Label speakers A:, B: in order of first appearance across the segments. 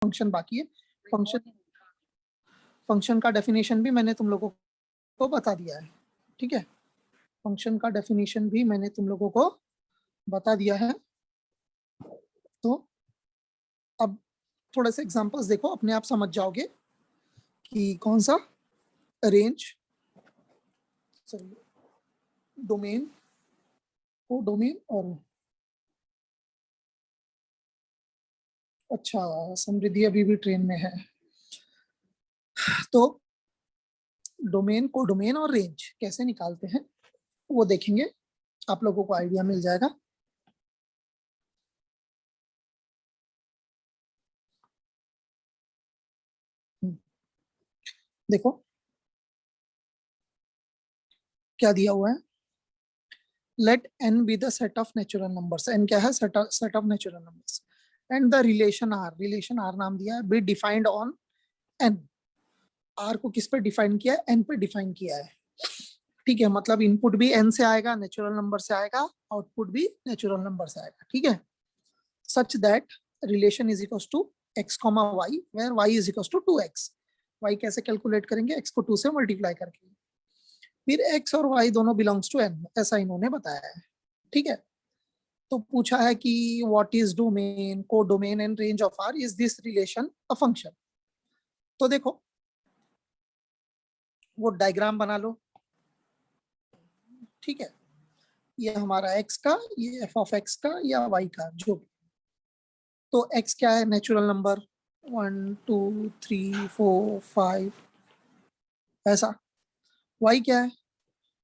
A: Function बाकी है। Function का डेफिनेशन भी मैंने तुम लोगों को बता दिया है, ठीक है। फंक्शन का डेफिनेशन भी मैंने तुम लोगों को बता दिया है। तो अब थोड़े से एग्जांपल्स देखो, अपने आप समझ जाओगे कि कौन सा रेंज, डोमेन, को डोमेन और अच्छा समृद्धि अभी भी ट्रेन में है। तो डोमेन, को डोमेन और रेंज कैसे निकालते हैं वो देखेंगे, आप लोगों को आइडिया मिल जाएगा। देखो क्या दिया हुआ है, let n be the set of natural numbers. n क्या है, set of natural numbers, and the relation r, relation r नाम दिया है, be defined on n। r को किस पे डिफाइन किया है, n पे डिफाइन किया है, ठीक है। मतलब इनपुट भी n से आएगा, नेचुरल नंबर से आएगा, आउटपुट भी नेचुरल नंबर से आएगा, ठीक है। Such that relation is equal to x, y, where y is equal to 2x। y कैसे कैलकुलेट करेंगे, x को 2 से मल्टीप्लाई करके, फिर x और y दोनों बिलोंग्स टू n, ऐसा इन्होंने बताया है, ठीक है। तो पूछा है कि what is domain, co domain and range of R, is this relation a function. तो देखो वो डायग्राम बना लो, ठीक है। ये हमारा x का, ये f ऑफ x का या y का जो भी। तो x क्या है, नेचुरल नंबर 1 2 3 4 5 ऐसा। y क्या है,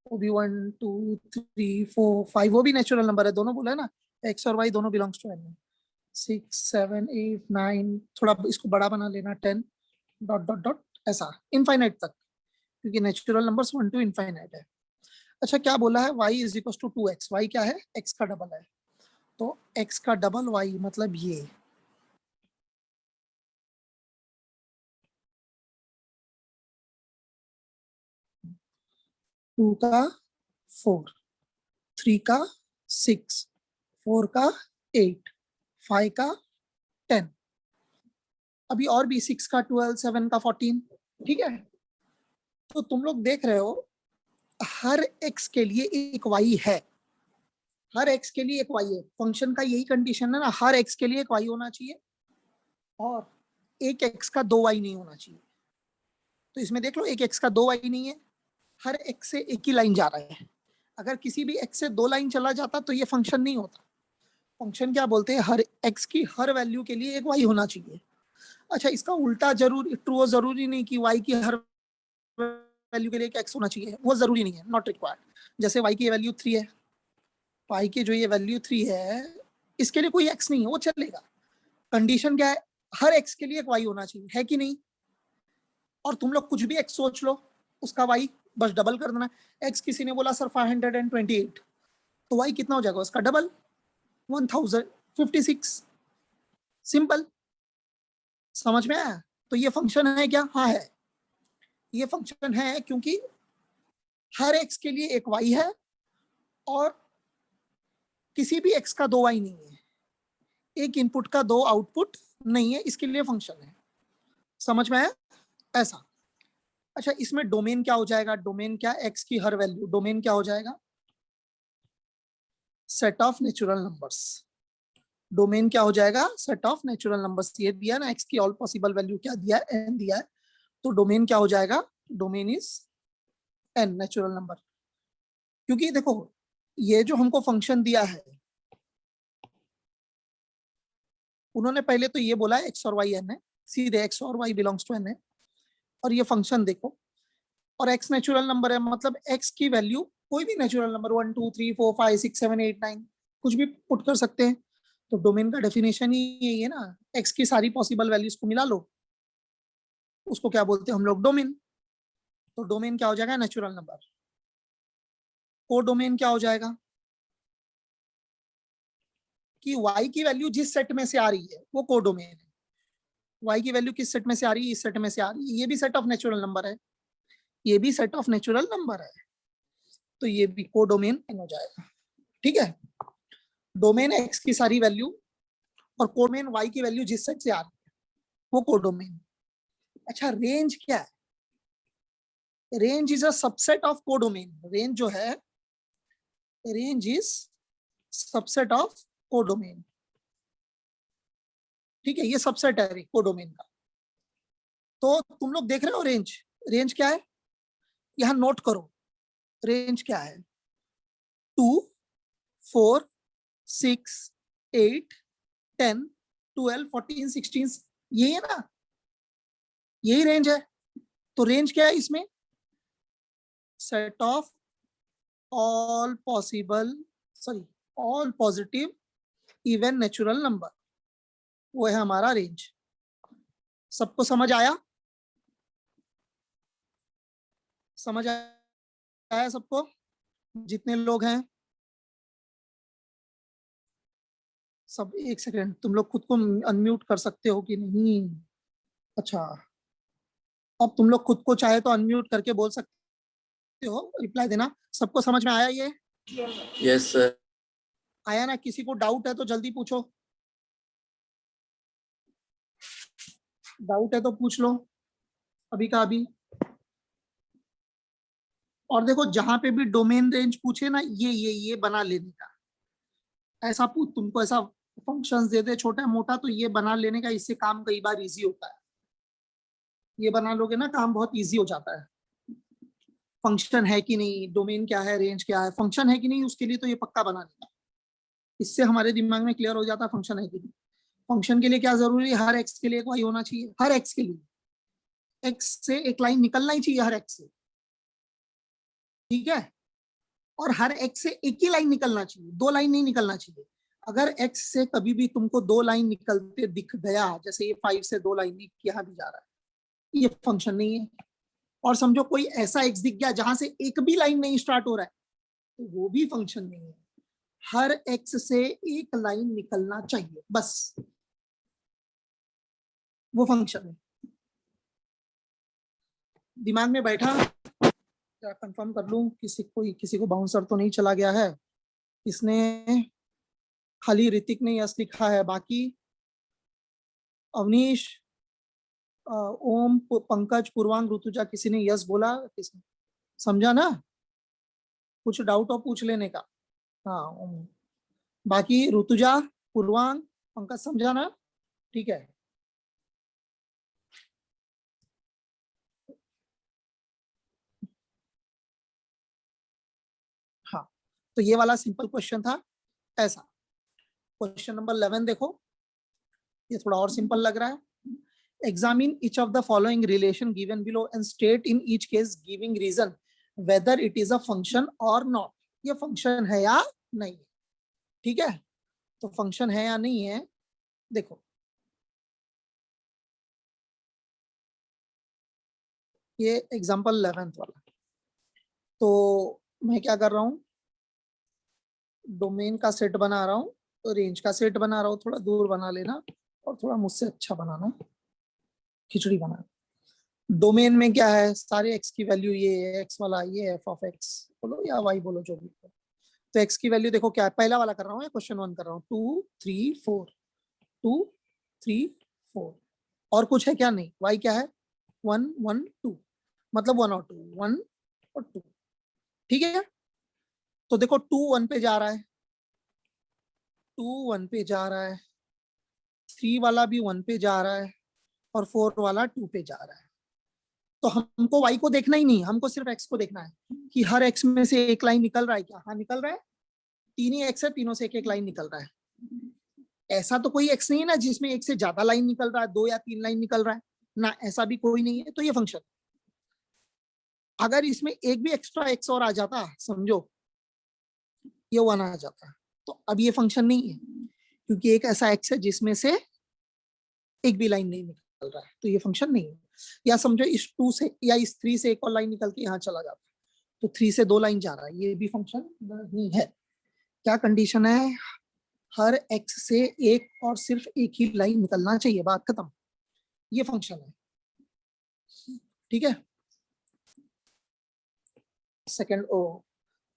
A: वो भी 1 2 3 4 5, वो भी नेचुरल नंबर है, दोनों बोला है ना, x और y दोनों बिलोंग्स टू n। 6 7 8 9, थोड़ा इसको बड़ा बना लेना, 10 डॉट डॉट डॉट ऐसा इनफाइनाइट तक, क्योंकि नेचुरल नंबर्स 1 टू इनफाइनाइट है। अच्छा क्या बोला है, y is equal to 2x, y क्या है, x का डबल है। तो x का डबल y मतलब ये 2 का 4, 3 का 6, 4 का 8, 5 का 10, अभी और भी 6 का 12, 7 का 14, ठीक है। तो तुम लोग देख रहे हो हर x के लिए एक y है, हर x के लिए एक y है। फंक्शन का यही कंडीशन है ना, हर x के लिए एक y होना चाहिए और एक x का 2y नहीं होना चाहिए। तो इसमें देख लो, एक x का 2y नहीं है, हर x से एक ही लाइन जा रहा है। अगर किसी भी x से 2 लाइन चला जाता तो ये फंक्शन नहीं होता। फंक्शन क्या बोलते हैं, हर x की हर वैल्यू के लिए एक y होना चाहिए। अच्छा इसका उल्टा जरूर ट्रू, जरूरी नहीं कि y की हर वैल्यू के लिए एक x होना चाहिए, वो जरूरी नहीं है, नॉट रिक्वायर्ड। जैसे y की वैल्यू 3 है, y की जो ये वैल्यू 3 है, इसके लिए कोई x नहीं है, वो चलेगा। कंडीशन क्या है, हर x के लिए एक y होना चाहिए, है कि नहीं। और तुम लोग कुछ भी x सोच लो, उसका y बस डबल कर देना। x किसी ने बोला सर 528, तो y कितना हो जाएगा उसका डबल, 1056। सिंपल, समझ में आया। तो ये फंक्शन है क्या, हाँ है, ये फंक्शन है क्योंकि हर x के लिए एक y है और किसी भी x का 2y नहीं है, एक इनपुट का 2 आउटपुट नहीं है, इसके लिए फंक्शन है। समझ में आया, ऐसा। अच्छा इसमें डोमेन क्या हो जाएगा, डोमेन क्या, x की हर वैल्यू, डोमेन क्या हो जाएगा, set of natural numbers. Domain क्या हो जाएगा, सेट ऑफ नेचुरल नंबर्स। ये दिया ना, x की ऑल पॉसिबल वैल्यू क्या दिया है, n दिया है, तो डोमेन क्या हो जाएगा, domain is n, natural number. क्योंकि देखो ये जो हमको फंक्शन दिया है, उन्होंने पहले तो ये बोला x और y n है, सीधे x और y बिलोंग्स टू n है। और ये फंक्शन देखो, और x नेचुरल नंबर है, मतलब x की वैल्यू कोई भी नेचुरल नंबर 1 2 3 4 5 6 7 8 9 कुछ भी पुट कर सकते हैं। तो डोमेन का डेफिनेशन ही यही है ना, x की सारी पॉसिबल वैल्यूज को मिला लो, उसको क्या बोलते हैं हम लोग, डोमेन। तो डोमेन क्या हो जाएगा, नेचुरल नंबर। को डोमेन क्या हो जाएगा, कि y की वैल्यू जिस सेट में से आ रही है वो को डोमेन है। y की वैल्यू किस सेट में से आ रही है, इस सेट में से आ रही है, ये भी सेट ऑफ नेचुरल नंबर है, ये भी सेट ऑफ नेचुरल नंबर है, तो ये भी को डोमेन हो जाएगा, ठीक है। डोमेन x की सारी वैल्यू और कोडोमेन y की वैल्यू जिस सेट से आ रही है वो कोडोमेन। अच्छा, रेंज क्या है? Range is a subset of codomain. Range जो है, range is subset of codomain. ठीक है, ये सबसेट है कोडोमेन का। तो तुम लोग देख रहे हो रेंज, रेंज क्या है? यहां नोट करो, रेंज क्या है? 2, 4, 6, 8, 10, 12, 14, 16, यही है ना? यही रेंज है। तो रेंज क्या है इसमें? Set of all possible, sorry, all positive even natural number, वो है हमारा रेंज। सबको समझ आया? समझ आया सबको, जितने लोग हैं सब? एक सेकेंड, तुम लोग खुद को अनम्यूट कर सकते हो कि नहीं? अच्छा, अब तुम लोग खुद को चाहे तो अनम्यूट करके बोल सकते हो, रिप्लाई देना। सबको समझ में आया ये?
B: Yes sir.
A: आया ना? किसी को डाउट है तो जल्दी पूछो, डाउट है तो पूछ लो अभी का अभी। और देखो, जहां पे भी डोमेन रेंज पूछे ना, ये बना लेने का। ऐसा पूछ, तुमको ऐसा फंक्शंस दे दे छोटा मोटा, तो ये बना लेने का, इससे काम कई बार इजी होता है। ये बना लोगे ना, काम बहुत इजी हो जाता है। फंक्शन है कि नहीं, डोमेन क्या है, रेंज क्या है, फंक्शन है कि नहीं, उसके लिए तो ये पक्का बना लेना। इससे हमारे दिमाग में क्लियर हो जाता है फंक्शन है कि नहीं। फंक्शन के लिए क्या जरूरी है? हर एक्स के लिए एक वाई होना चाहिए। हर एक्स के लिए एक्स से एक लाइन निकलना ही चाहिए, हर एक्स से। ठीक है? और हर एक्स से एक ही लाइन निकलना चाहिए, दो लाइन नहीं निकलना चाहिए। अगर एक्स से कभी भी तुमको दो लाइन निकलते दिख गया, जैसे ये 5 से दो लाइन यहाँ भी जा रहा है, ये फंक्शन नहीं है। और समझो कोई ऐसा एक्स दिख गया जहां से एक भी लाइन नहीं स्टार्ट हो रहा है, तो वो भी फंक्शन नहीं है। हर एक्स से एक लाइन निकलना चाहिए, बस, वो फंक्शन है। दिमाग में बैठा? क्या कंफर्म कर लूं, किसी को बाउंसर तो नहीं चला गया है? इसने खाली ऋतिक ने यस लिखा है, बाकी अवनीश, ओम, पंकज, पूर्वांग, ऋतुजा, किसी ने यस बोला? किसी समझा ना? कुछ डाउट हो पूछ लेने का। हाँ, बाकी ऋतुजा, पूर्वांग, पंकज, समझा ना? ठीक है। हाँ, तो ये वाला सिंपल क्वेश्चन था ऐसा। क्वेश्चन नंबर 11 देखो, ये थोड़ा और सिंपल लग रहा है। Examine each of the following relation given below and state in each case giving reason whether it is a function और नॉट। ये फंक्शन है या नहीं है? ठीक है, तो फंक्शन है या नहीं है, देखो। ये एग्जांपल 11th वाला। तो मैं क्या कर रहा हूँ, डोमेन का सेट बना रहा हूँ, तो रेंज का सेट बना रहा हूँ। थोड़ा दूर बना लेना और थोड़ा मुझसे अच्छा बनाना, खिचड़ी बनाना। डोमेन में क्या है, सारे एक्स की वैल्यू ये है, एक्स वाला ये एफ ऑफ एक्स बोलो या वाई बोलो, जो भी। तो एक्स की वैल्यू देखो क्या है, पहला वाला कर रहा हूँ या क्वेश्चन 1 कर रहा हूँ? 2, 3, 4, 2, 3, 4। और कुछ है क्या? नहीं। वाई क्या है? 1, 1, 2, मतलब 1 और 2, 1 और 2। ठीक है, तो देखो 2 1 पे जा रहा है, 2 1 पे जा रहा है, 3 वाला भी 1 पे जा रहा है, और 4 वाला 2 पे जा रहा है। तो हमको y को देखना ही नहीं, हमको सिर्फ x को देखना है कि हर x में से एक लाइन निकल रहा है क्या? हाँ, निकल रहा है। तीन ही x है, तीनों से एक एक लाइन निकल रहा है। ऐसा तो कोई x नहीं है ना जिसमें एक से ज्यादा लाइन निकल रहा है, 2 या 3 लाइन निकल रहा है ना, ऐसा भी कोई नहीं है। तो ये फंक्शन, अगर इसमें एक भी एक्स्ट्रा x और आ जाता, समझो ये 1 आ जाता, तो अब ये फंक्शन नहीं है, क्योंकि एक ऐसा x है जिसमें से एक भी लाइन नहीं निकल रहा है, तो ये फंक्शन नहीं है। या समझो इस 2 से या इस 3 से एक और लाइन निकल के यहाँ चला जाता, तो 3 से 2 लाइन जा रहा है, ये भी फंक्शन नहीं है। क्या कंडीशन है? हर x से एक और सिर्फ एक ही लाइन निकलना चाहिए, बात खत्म। ये फंक्शन है। ठीक है, सेकंड ओ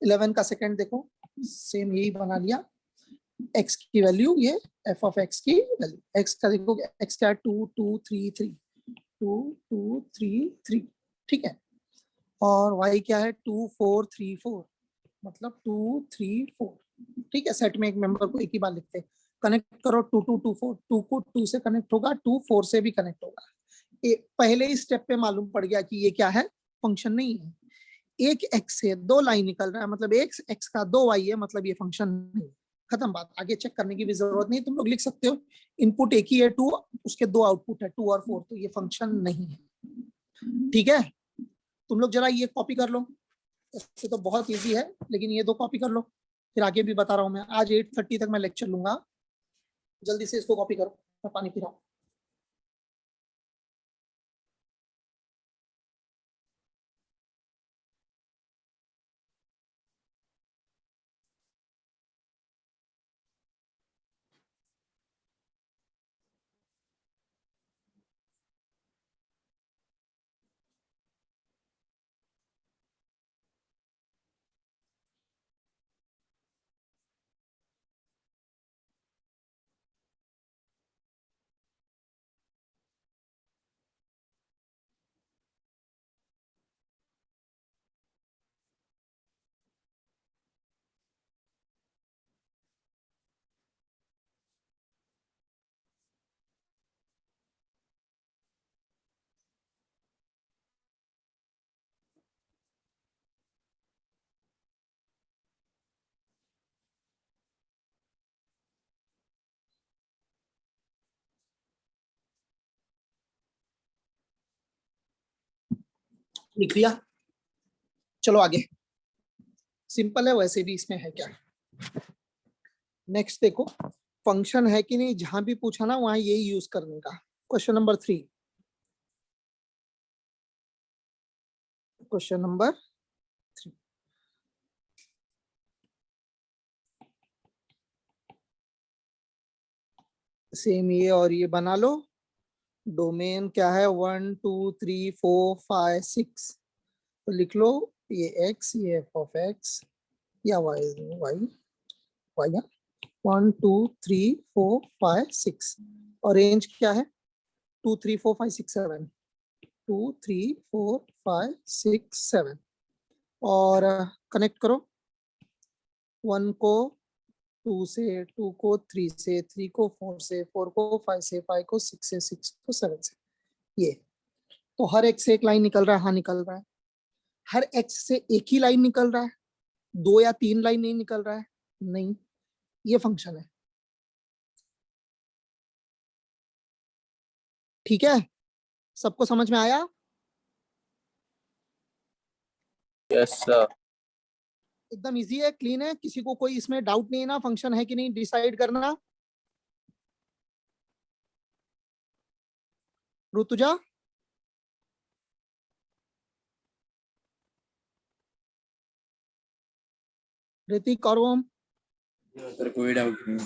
A: 11 का सेकंड देखो, सेम यही बना लिया। x की वैल्यू, ये f ऑफ x की वैल्यू, x का देखो x क्या है 2 2 3 3 2 2 3 3, ठीक है, और y क्या है 2 4 3 4, मतलब 2 3 4, ठीक है। सेट में एक मेंबर को एक ही बार लिखते हैं। कनेक्ट करो 2 2 2 4, 2 को 2 से कनेक्ट होगा, 2 4 से भी कनेक्ट होगा। पहले ही स्टेप पे मालूम पड़ गया कि ये क्या है, फंक्शन नहीं है। एक एक्स से दो लाइन निकल रहा है, मतलब एक एक्स का दो वाई है, मतलब ये फंक्शन नहीं। खत्म बात, आगे चेक करने की भी जरूरत नहीं। तुम लोग लिख सकते हो इनपुट एक ही है 2, उसके दो आउटपुट है 2 और 4, तो ये फंक्शन नहीं है, ठीक है। तुम लोग जरा ये कॉपी कर लो, इससे तो बहुत इजी है, लेकिन ये दो कॉपी कर लो, फिर आगे भी बता रहा हूँ मैं। आज 8:30 तक मैं लेक्चर लूंगा, जल्दी से इसको कॉपी करो, मैं पानी पी रहा हूँ। लिख लिया, चलो आगे। सिंपल है, वैसे भी इसमें है क्या। नेक्स्ट देखो, फंक्शन है कि नहीं, जहां भी पूछा ना वहां यही यूज करने का। Question number 3, question number 3, same ये और ये बना लो। डोमेन क्या है 1 2 3 4 5 6, तो लिख लो ये x, ये f ऑफ x, या y y y 1 2 3 4 5 6, और रेंज क्या है 2 3 4 5 6 7, 2 3 4 5 6 7, और कनेक्ट करो 1 को 2 से, 2 को 3 से, 3 को 4 से, 4 को 5 से, 5 को 6 से, 6 को 7 से। ये तो हर एक से एक लाइन निकल रहा है, हाँ निकल रहा है। हर एक्स से एक ही लाइन निकल रहा है, 2 या 3 लाइन नहीं निकल रहा है, नहीं, ये फंक्शन है, ठीक है। सबको समझ में आया?
B: Yes, sir.
A: एकदम इजी है, क्लीन है, किसी को कोई इसमें डाउट नहीं है ना, फंक्शन है कि नहीं डिसाइड करना। ऋतुजा, ऋतिक और ओम,
B: सर कोई डाउट नहीं।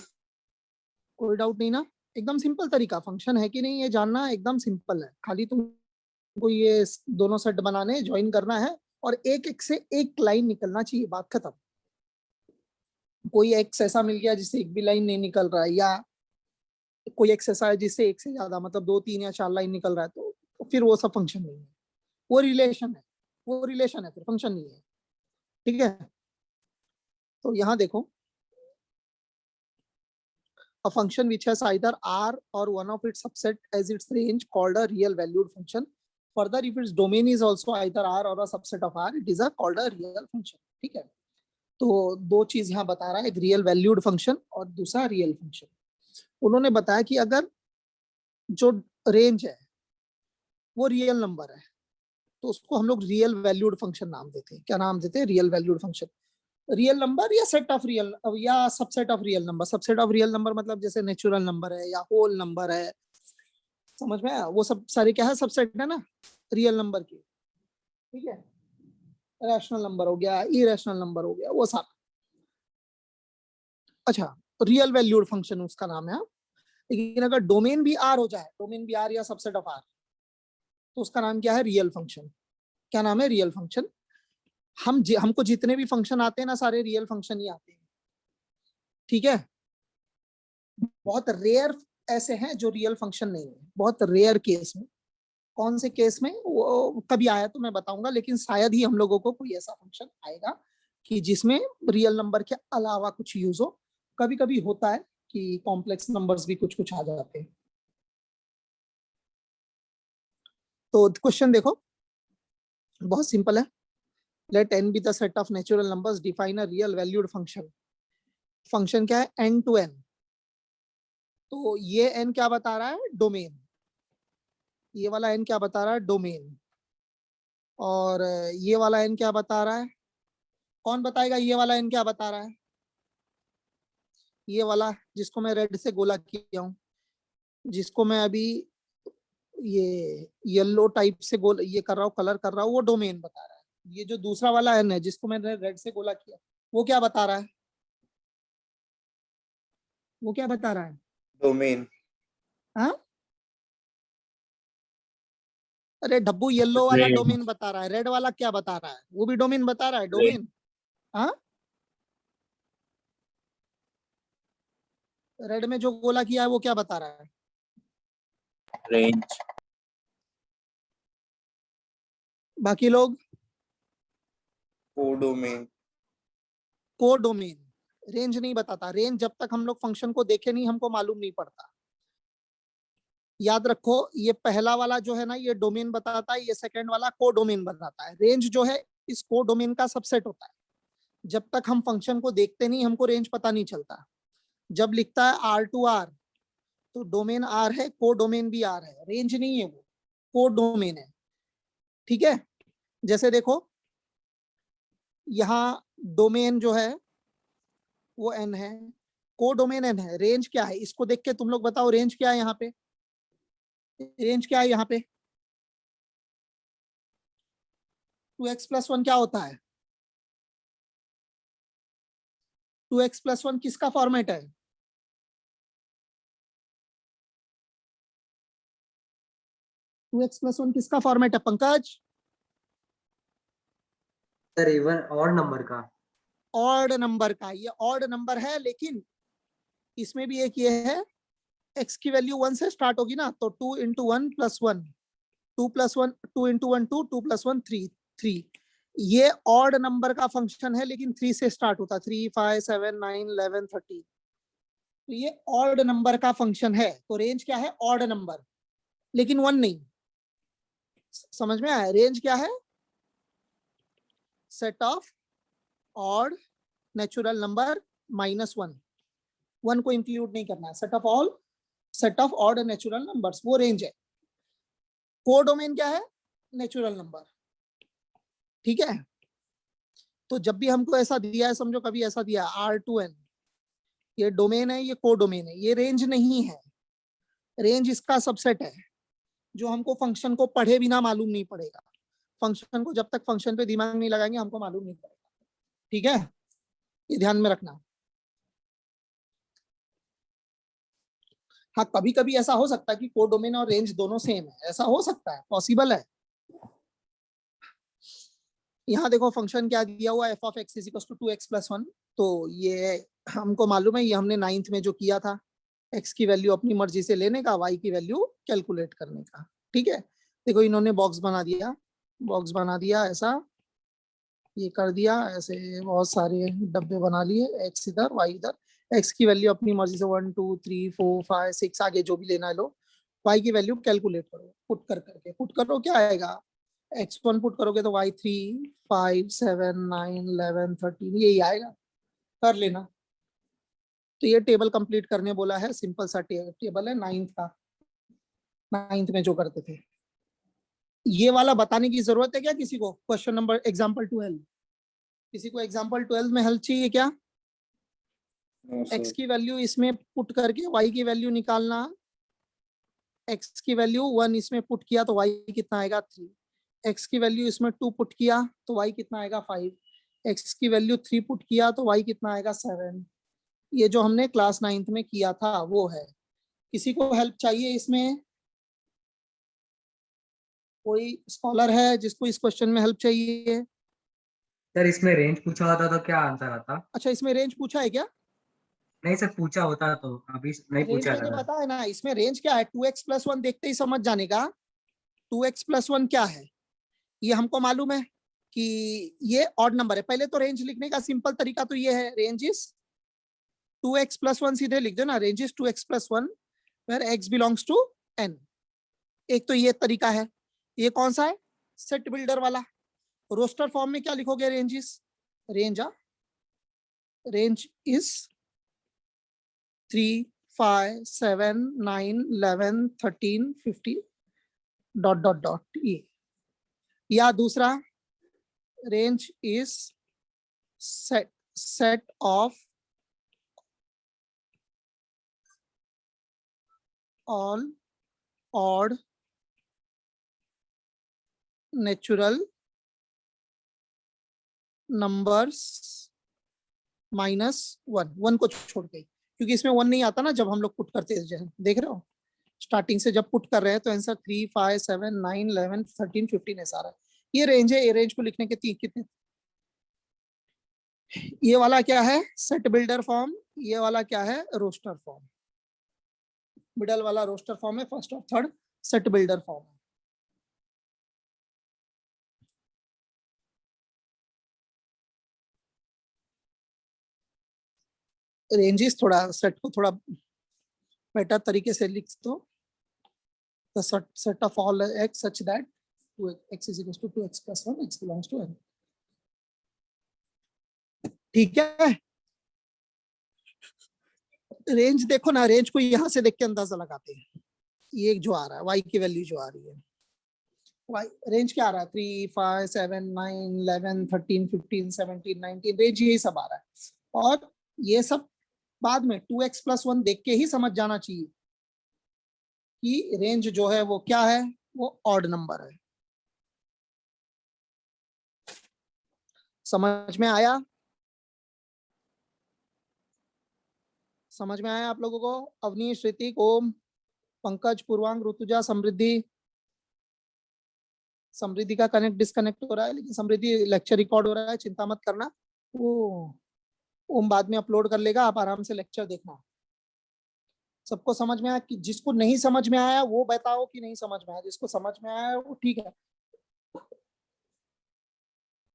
A: कोई डाउट नहीं ना। एकदम सिंपल तरीका, फंक्शन है कि नहीं ये जानना एकदम सिंपल है। खाली तुमको ये दोनों सेट बनाने, ज्वाइन करना है, और एक एक से एक लाइन निकलना चाहिए, बात खत्म। कोई एक्स ऐसा मिल गया जिससे एक भी लाइन नहीं निकल रहा है, या कोई एक्स ऐसा है जिससे एक से ज्यादा, मतलब 2 3 या 4 लाइन निकल रहा है, तो फिर वो सब फंक्शन नहीं है, वो रिलेशन है, वो रिलेशन है, फिर फंक्शन नहीं है, ठीक है। तो यहाँ देखो, a function which has either r or one of its subset as its range called a real valued function. Further, if its domain is also either r or a subset of r, it is a called a real function, ठीक है। तो दो चीज यहाँ बता रहा है, एक रियल वैल्यूड फंक्शन और दूसरा रियल फंक्शन। उन्होंने बताया कि अगर जो रेंज है वो रियल नंबर है, तो उसको हम लोग रियल वैल्यूड फंक्शन नाम देते हैं। क्या नाम देते हैं? Real valued function. Real number या सेट ऑफ रियल, या subset of real number. Subset of real number मतलब जैसे नेचुरल नंबर है या होल नंबर है, समझ में आया? वो सब सारे क्या है, सबसेट है ना रियल नंबर की, ठीक है। रैशनल नंबर हो गया, इरेशनल नंबर हो गया, वो सब। अच्छा, रियल वैल्यूड फंक्शन उसका नाम है। लेकिन अगर डोमेन भी आर हो जाए, डोमेन भी आर या सबसेट ऑफ आर, तो उसका नाम क्या है? Real function. क्या नाम है? Real function. हमको जितने भी फंक्शन आते हैं ना, सारे रियल फंक्शन ही आते हैं, ठीक है। बहुत रेयर ऐसे हैं जो रियल फंक्शन नहीं है, बहुत रेयर केस में। कौन से केस में वो कभी आया तो मैं बताऊंगा, लेकिन शायद ही हम लोगों को कोई ऐसा फंक्शन आएगा कि जिसमें रियल नंबर के अलावा कुछ यूज हो। कभी कभी होता है कि कॉम्प्लेक्स नंबर्स भी कुछ कुछ आ जाते हैं। तो क्वेश्चन देखो, बहुत सिंपल है। Let n be the set of natural numbers, define a real valued function. Function क्या है? n to n। तो ये n क्या बता रहा है? डोमेन। ये वाला n क्या बता रहा है? डोमेन। और ये वाला n क्या बता रहा है? कौन बताएगा ये वाला n क्या बता रहा है? ये वाला जिसको मैं रेड से गोला किया हूं, जिसको मैं अभी ये येलो टाइप से गोल ये कर रहा हूँ, कलर कर रहा हूँ, वो डोमेन बता रहा है। ये जो दूसरा वाला n है जिसको मैंने रेड से गोला किया, वो क्या बता रहा है? वो क्या बता रहा है?
B: डोमेन।
A: हाँ, अरे डब्बू, येलो वाला
B: रेंज।
A: डोमेन बता रहा है, रेड वाला क्या बता रहा है? वो भी डोमेन बता रहा है,
B: रेंज।
A: डोमेन। हाँ, रेड में जो गोला किया है वो क्या बता रहा है?
B: रेंज।
A: बाकी लोग?
B: कोडोमेन।
A: को डोमेन। रेंज नहीं बताता। रेंज जब तक हम लोग फंक्शन को देखे नहीं, हमको मालूम नहीं पड़ता। याद रखो, ये पहला वाला जो है ना, ये डोमेन बताता है, ये सेकंड वाला को डोमेन बताता है। रेंज जो है इस को डोमेन का सबसेट होता है। जब तक हम फंक्शन को देखते नहीं, हमको रेंज पता नहीं चलता। जब लिखता है आर टू आर, तो डोमेन आर है, को डोमेन भी आर है, रेंज नहीं है वो, को डोमेन है। ठीक है, जैसे देखो यहाँ डोमेन जो है वो एन है, को डोमेन एन है, रेंज क्या है? इसको देख के तुम लोग बताओ रेंज क्या है यहाँ पे? रेंज क्या है यहाँ पे? 2x+1 क्या होता है? 2x+1 किसका फॉर्मेट है? 2x+1 किसका फॉर्मेट है पंकज?
C: सर इवन और नंबर का।
A: ऑड नंबर का। ये ऑड नंबर है, लेकिन इसमें भी एक ये है, x की वैल्यू 1 से स्टार्ट होगी ना, तो 2 into 1 plus 1, 2 plus 1, 2 into 1 2, 2 plus 1 3, 3। ये ऑड नंबर का फंक्शन है, लेकिन 3 से स्टार्ट होता है। 3, 5, 7, 9, 11, 13। तो ये ऑड नंबर का फंक्शन है। तो रेंज क्या है? ऑड नंबर, लेकिन 1 नहीं। समझ में आया? रेंज क्या है? Set of odd natural number minus 1। 1 को इंक्लूड नहीं करना है। Set of odd natural numbers, वो रेंज है। कोडोमेन क्या है? Natural number. ठीक है, तो जब भी हमको ऐसा दिया है, समझो कभी ऐसा दिया R2N, ये डोमेन है, ये कोडोमेन है, ये रेंज नहीं है। रेंज इसका सबसेट है, जो हमको फंक्शन को पढ़े बिना मालूम नहीं पड़ेगा। फंक्शन को जब तक फंक्शन पे दिमाग नहीं लगाएंगे, हमको मालूम नहीं पड़ेगा। ठीक है, ये ध्यान में रखना। हाँ, कभी कभी ऐसा हो सकता है कि कोडोमेन और रेंज दोनों सेम है, ऐसा हो सकता है, पॉसिबल है। यहाँ देखो फंक्शन क्या दिया हुआ है, f of x is equal to 2x+1। तो ये हमको मालूम है, ये हमने 9th में जो किया था, x की वैल्यू अपनी मर्जी से लेने का, y की वैल्यू कैलकुलेट करने का। ठीक है, देखो इन्होंने बॉक्स बना दिया ऐसा, ये कर दिया ऐसे, बहुत सारे डब्बे बना लिए, x इधर y इधर। x की वैल्यू अपनी मर्जी से 1 2 3 4 5 6 आगे जो भी लेना है लो। y की वैल्यू कैलकुलेट करो, पुट करो, क्या आएगा? x1 पुट करोगे तो y3 5 7 9 11 13, यही आएगा। कर लेना। तो ये टेबल कंप्लीट करने बोला है, सिंपल सा टेबल है 9th का, 9th में जो करते थे। ये वाला बताने की जरूरत है क्या किसी को? क्वेश्चन नंबर एग्जाम्पल 12, किसी को एग्जाम्पल 12 में हेल्प चाहिए क्या?
B: No
A: x
B: sir.
A: की वैल्यू इसमें पुट करके y की वैल्यू निकालना। x की वैल्यू 1 इसमें पुट किया तो y कितना आएगा? 3। x की वैल्यू इसमें 2 पुट किया तो y कितना आएगा? 5। x की वैल्यू 3 पुट किया तो y कितना आएगा? 7। ये जो हमने क्लास 9th में किया था वो है। किसी को हेल्प चाहिए इसमें? कोई स्कॉलर है जिसको इस क्वेश्चन में हेल्प चाहिए?
C: सर इसमें रेंज पूछा होता तो क्या आंसर आता?
A: अच्छा, इसमें रेंज पूछा है क्या?
C: नहीं सर, पूछा होता तो अभी नहीं
A: रेंज
C: पूछा
A: मैंने
C: था।
A: बताया ना, इसमें रेंज क्या है, 2x+1 देखते ही समझ जाने का 2x+1 क्या है, ये हमको मालूम है कि ये ऑड नंबर है। पहले तो रेंज लिखने का सिंपल तरीका तो ये है, रेंज इज 2x+1, सीधे लिख दो ना, range is 2x+1 where x belongs to n। एक तो ये तरीका है। ये कौन सा है, सेट बिल्डर वाला। रोस्टर फॉर्म में क्या लिखोगे, range is, range is 3, 5, 7, 9, 11, 13, 15 dot dot dot ये। या दूसरा, range is set of all odd natural numbers -1 को छोड़ के, क्योंकि इसमें 1 नहीं आता ना जब हम लोग पुट करते हैं, देख रहे हो स्टार्टिंग से जब पुट कर रहे हैं तो आंसर 3, 5, 7, 9, 11, 13, 15 है सारा। ये रेंज है, ये रेंज को लिखने के कितने, ये वाला क्या है सेट बिल्डर फॉर्म, ये वाला क्या है रोस्टर फॉर्म। मिडल वाला रोस्टर फॉर्म है, फर्स्ट और थर्ड सेट बिल्डर फॉर्म है। रेंजेस थोड़ा सेट को थोड़ा बेटर तरीके से लिख दो, the set of all x such that x is equal to 2x+1, x belongs to n। ठीक है, रेंज देखो ना, रेंज को यहां से देख के अंदाजा लगाते हैं, ये जो आ रहा है y की वैल्यू जो आ रही है, y रेंज क्या आ रहा है 3, 5, 7, 9, 11, 13, 15, 17, 19, रेंज यही सब आ रहा है। और ये सब बाद में 2x+1 देख के ही समझ जाना चाहिए कि रेंज जो है वो क्या है, वो ऑड नंबर है। समझ में आया, समझ में आया आप लोगों को। अवनीश, ऋतिक, ओम, पंकज, पूर्वांग, ऋतुजा, समृद्धि। समृद्धि का कनेक्ट डिस्कनेक्ट हो रहा है, लेकिन समृद्धि लेक्चर रिकॉर्ड हो रहा है, चिंता मत करना, वो ओम बाद में अपलोड कर लेगा, आप आराम से लेक्चर देखना। सबको समझ में आया? कि जिसको नहीं समझ में आया वो बताओ कि नहीं समझ में आया, जिसको समझ में आया वो ठीक है।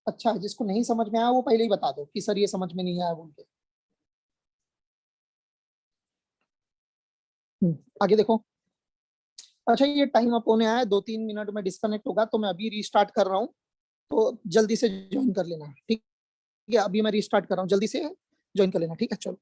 A: अच्छा, जिसको नहीं समझ में आया वो पहले ही बता दो कि सर ये समझ में नहीं आया बोल के। आगे देखो। अच्छा, ये टाइम अप होने आया है, 2-3 मिनट में डिस्कनेक्ट होगा, तो मैं अभी रीस्टार्ट कर रहा हूँ, तो जल्दी से ज्वाइन कर लेना, ठीक है। अभी मैं रीस्टार्ट कर रहा हूँ, जल्दी से ज्वाइन कर लेना, ठीक है। चलो।